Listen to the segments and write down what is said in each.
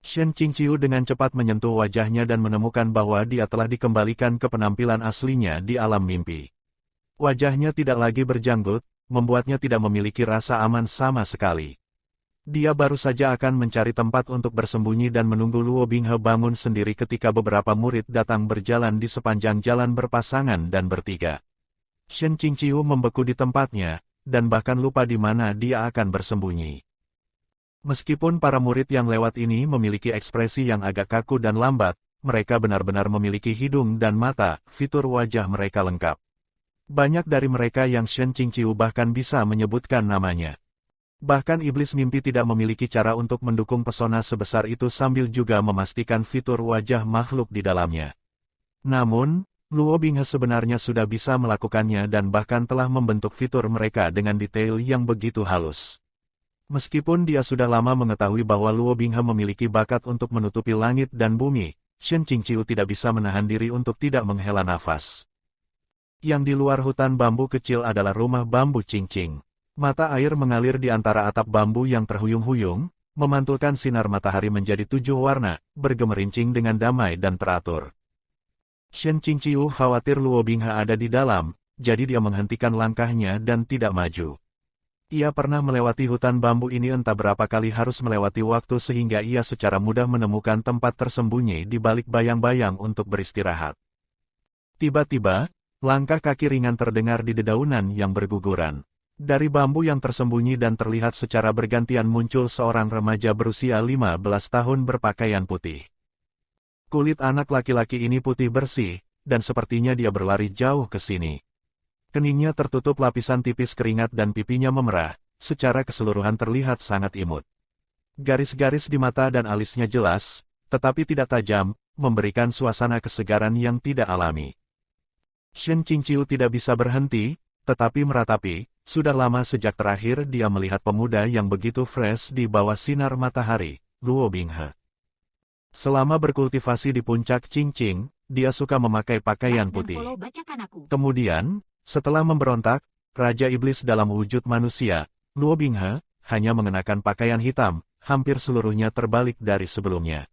Shen Qingqiu dengan cepat menyentuh wajahnya dan menemukan bahwa dia telah dikembalikan ke penampilan aslinya di alam mimpi. Wajahnya tidak lagi berjanggut, membuatnya tidak memiliki rasa aman sama sekali. Dia baru saja akan mencari tempat untuk bersembunyi dan menunggu Luo Binghe bangun sendiri ketika beberapa murid datang berjalan di sepanjang jalan berpasangan dan bertiga. Shen Qingqiu membeku di tempatnya, dan bahkan lupa di mana dia akan bersembunyi. Meskipun para murid yang lewat ini memiliki ekspresi yang agak kaku dan lambat, mereka benar-benar memiliki hidung dan mata, fitur wajah mereka lengkap. Banyak dari mereka yang Shen Qingqiu bahkan bisa menyebutkan namanya. Bahkan iblis mimpi tidak memiliki cara untuk mendukung pesona sebesar itu sambil juga memastikan fitur wajah makhluk di dalamnya. Namun, Luo Binghe sebenarnya sudah bisa melakukannya dan bahkan telah membentuk fitur mereka dengan detail yang begitu halus. Meskipun dia sudah lama mengetahui bahwa Luo Binghe memiliki bakat untuk menutupi langit dan bumi, Shen Qingqiu tidak bisa menahan diri untuk tidak menghela nafas. Yang di luar hutan bambu kecil adalah rumah bambu Qingqing. Mata air mengalir di antara atap bambu yang terhuyung-huyung, memantulkan sinar matahari menjadi 7 warna, bergemerincing dengan damai dan teratur. Shen Qingqiu khawatir Luo Binghe ada di dalam, jadi dia menghentikan langkahnya dan tidak maju. Ia pernah melewati hutan bambu ini entah berapa kali harus melewati waktu sehingga ia secara mudah menemukan tempat tersembunyi di balik bayang-bayang untuk beristirahat. Tiba-tiba, langkah kaki ringan terdengar di dedaunan yang berguguran. Dari bambu yang tersembunyi dan terlihat secara bergantian muncul seorang remaja berusia 15 tahun berpakaian putih. Kulit anak laki-laki ini putih bersih, dan sepertinya dia berlari jauh ke sini. Keningnya tertutup lapisan tipis keringat dan pipinya memerah, secara keseluruhan terlihat sangat imut. Garis-garis di mata dan alisnya jelas, tetapi tidak tajam, memberikan suasana kesegaran yang tidak alami. Shen Qingqiu tidak bisa berhenti, tetapi meratapi, sudah lama sejak terakhir dia melihat pemuda yang begitu fresh di bawah sinar matahari, Luo Binghe. Selama berkultivasi di puncak Qingqing, dia suka memakai pakaian putih. Kemudian, setelah memberontak, Raja Iblis dalam wujud manusia, Luo Binghe, hanya mengenakan pakaian hitam, hampir seluruhnya terbalik dari sebelumnya.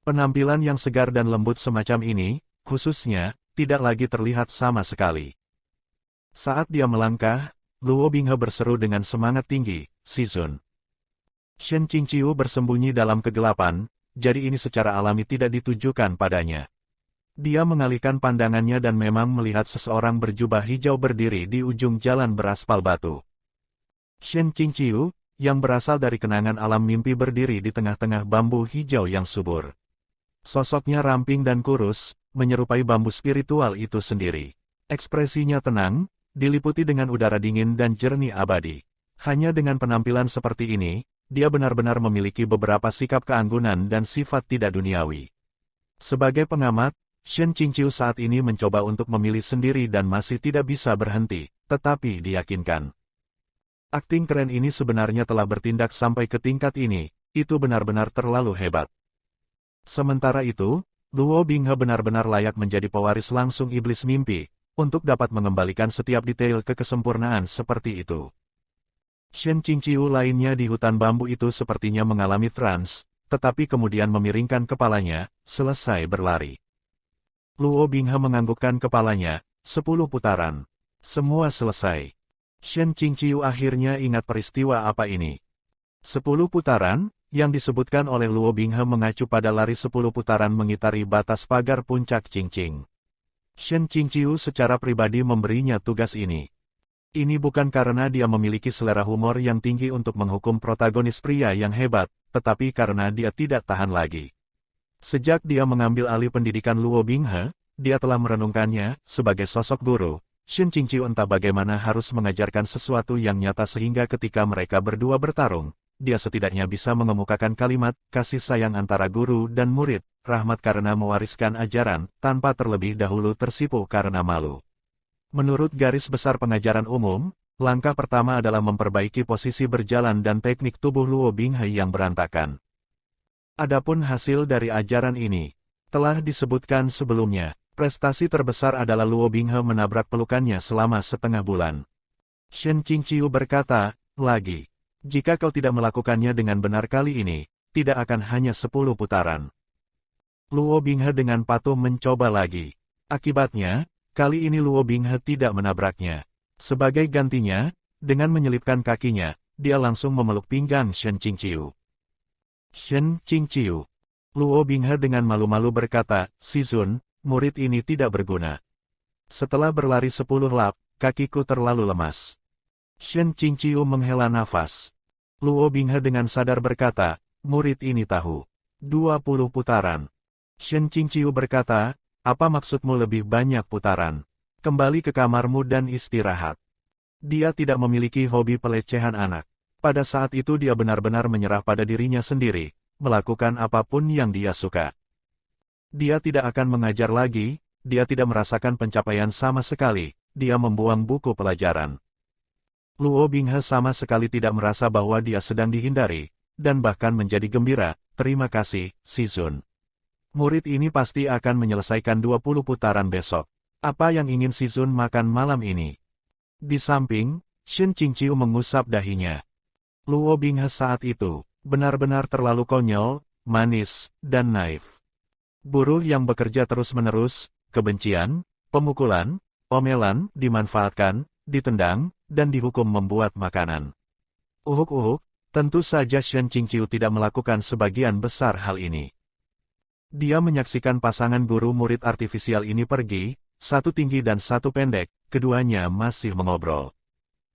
Penampilan yang segar dan lembut semacam ini, khususnya, tidak lagi terlihat sama sekali. Saat dia melangkah, Luo Binghe berseru dengan semangat tinggi, "Sizun." Shen Qingqiu bersembunyi dalam kegelapan, jadi ini secara alami tidak ditujukan padanya. Dia mengalihkan pandangannya dan memang melihat seseorang berjubah hijau berdiri di ujung jalan beraspal batu. Shen Qingqiu, yang berasal dari kenangan alam mimpi berdiri di tengah-tengah bambu hijau yang subur. Sosoknya ramping dan kurus, menyerupai bambu spiritual itu sendiri. Ekspresinya tenang, diliputi dengan udara dingin dan jernih abadi. Hanya dengan penampilan seperti ini, dia benar-benar memiliki beberapa sikap keanggunan dan sifat tidak duniawi. Sebagai pengamat, Shen Qingqiu saat ini mencoba untuk memilih sendiri dan masih tidak bisa berhenti, tetapi diyakinkan. Akting keren ini sebenarnya telah bertindak sampai ke tingkat ini, itu benar-benar terlalu hebat. Sementara itu, Luo Binghe benar-benar layak menjadi pewaris langsung iblis mimpi, untuk dapat mengembalikan setiap detail ke kesempurnaan seperti itu. Shen Qingqiu lainnya di hutan bambu itu sepertinya mengalami trans, tetapi kemudian memiringkan kepalanya, selesai berlari. Luo Binghe menganggukkan kepalanya, 10 putaran. Semua selesai. Shen Qingqiu akhirnya ingat peristiwa apa ini. 10 putaran, yang disebutkan oleh Luo Binghe mengacu pada lari 10 putaran mengitari batas pagar puncak Qingqing. Shen Qingqiu secara pribadi memberinya tugas ini. Ini bukan karena dia memiliki selera humor yang tinggi untuk menghukum protagonis pria yang hebat, tetapi karena dia tidak tahan lagi. Sejak dia mengambil alih pendidikan Luo Binghe, dia telah merenungkannya, sebagai sosok guru, Shen Qingqiu entah bagaimana harus mengajarkan sesuatu yang nyata sehingga ketika mereka berdua bertarung, dia setidaknya bisa mengemukakan kalimat kasih sayang antara guru dan murid, rahmat karena mewariskan ajaran, tanpa terlebih dahulu tersipu karena malu. Menurut garis besar pengajaran umum, langkah pertama adalah memperbaiki posisi berjalan dan teknik tubuh Luo Binghe yang berantakan. Adapun hasil dari ajaran ini, telah disebutkan sebelumnya, prestasi terbesar adalah Luo Binghe menabrak pelukannya selama setengah bulan. Shen Qingqiu berkata, lagi, jika kau tidak melakukannya dengan benar kali ini, tidak akan hanya 10 putaran. Luo Binghe dengan patuh mencoba lagi. Akibatnya, kali ini Luo Binghe tidak menabraknya. Sebagai gantinya, dengan menyelipkan kakinya, dia langsung memeluk pinggang Shen Qingqiu. Shen Qingqiu. Luo Binghe dengan malu-malu berkata, "Si Zun, murid ini tidak berguna. Setelah berlari 10 lap, kakiku terlalu lemas." Shen Qingqiu menghela nafas. Luo Binghe dengan sadar berkata, "Murid ini tahu. 20 putaran." Shen Qingqiu berkata, "Apa maksudmu lebih banyak putaran? Kembali ke kamarmu dan istirahat." Dia tidak memiliki hobi pelecehan anak. Pada saat itu dia benar-benar menyerah pada dirinya sendiri, melakukan apapun yang dia suka. Dia tidak akan mengajar lagi, dia tidak merasakan pencapaian sama sekali, dia membuang buku pelajaran. Luo Binghe sama sekali tidak merasa bahwa dia sedang dihindari, dan bahkan menjadi gembira. "Terima kasih, Si Zun. Murid ini pasti akan menyelesaikan 20 putaran besok. Apa yang ingin Si Zun makan malam ini?" Di samping, Shen Qingqiu mengusap dahinya. Luo Binghe saat itu, benar-benar terlalu konyol, manis, dan naif. Buruh yang bekerja terus-menerus, kebencian, pemukulan, omelan, dimanfaatkan, ditendang, dan dihukum membuat makanan. Uhuk-uhuk, tentu saja Shen Qingqiu tidak melakukan sebagian besar hal ini. Dia menyaksikan pasangan guru murid artifisial ini pergi, satu tinggi dan satu pendek, keduanya masih mengobrol.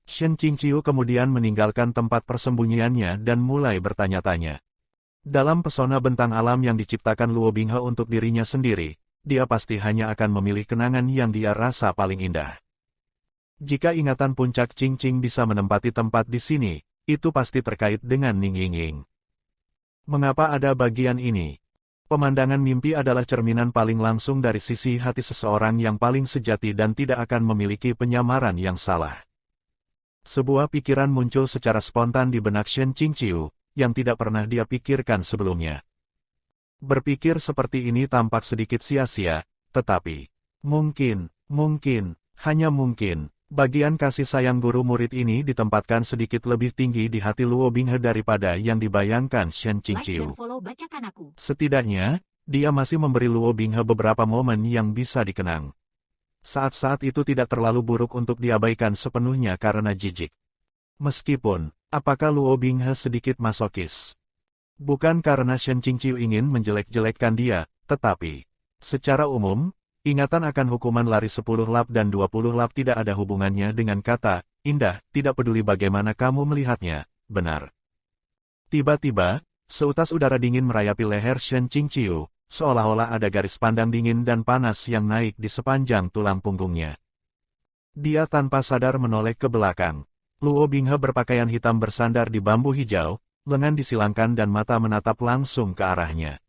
Shen Qingqiu kemudian meninggalkan tempat persembunyiannya dan mulai bertanya-tanya. Dalam pesona bentang alam yang diciptakan Luo Binghe untuk dirinya sendiri, dia pasti hanya akan memilih kenangan yang dia rasa paling indah. Jika ingatan puncak Qingqing bisa menempati tempat di sini, itu pasti terkait dengan Ning Yingying. Mengapa ada bagian ini? Pemandangan mimpi adalah cerminan paling langsung dari sisi hati seseorang yang paling sejati dan tidak akan memiliki penyamaran yang salah. Sebuah pikiran muncul secara spontan di benak Shen Qingqiu, yang tidak pernah dia pikirkan sebelumnya. Berpikir seperti ini tampak sedikit sia-sia, tetapi mungkin, hanya mungkin, bagian kasih sayang guru murid ini ditempatkan sedikit lebih tinggi di hati Luo Binghe daripada yang dibayangkan Shen Qingqiu. Setidaknya, dia masih memberi Luo Binghe beberapa momen yang bisa dikenang. Saat-saat itu tidak terlalu buruk untuk diabaikan sepenuhnya karena jijik. Meskipun, apakah Luo Binghe sedikit masokis? Bukan karena Shen Qingqiu ingin menjelek-jelekkan dia, tetapi, secara umum, ingatan akan hukuman lari 10 lap dan 20 lap tidak ada hubungannya dengan kata, "indah," tidak peduli bagaimana kamu melihatnya, benar. Tiba-tiba, seutas udara dingin merayapi leher Shen Qingqiu, seolah-olah ada garis pandang dingin dan panas yang naik di sepanjang tulang punggungnya. Dia tanpa sadar menoleh ke belakang. Luo Binghe berpakaian hitam bersandar di bambu hijau, lengan disilangkan dan mata menatap langsung ke arahnya.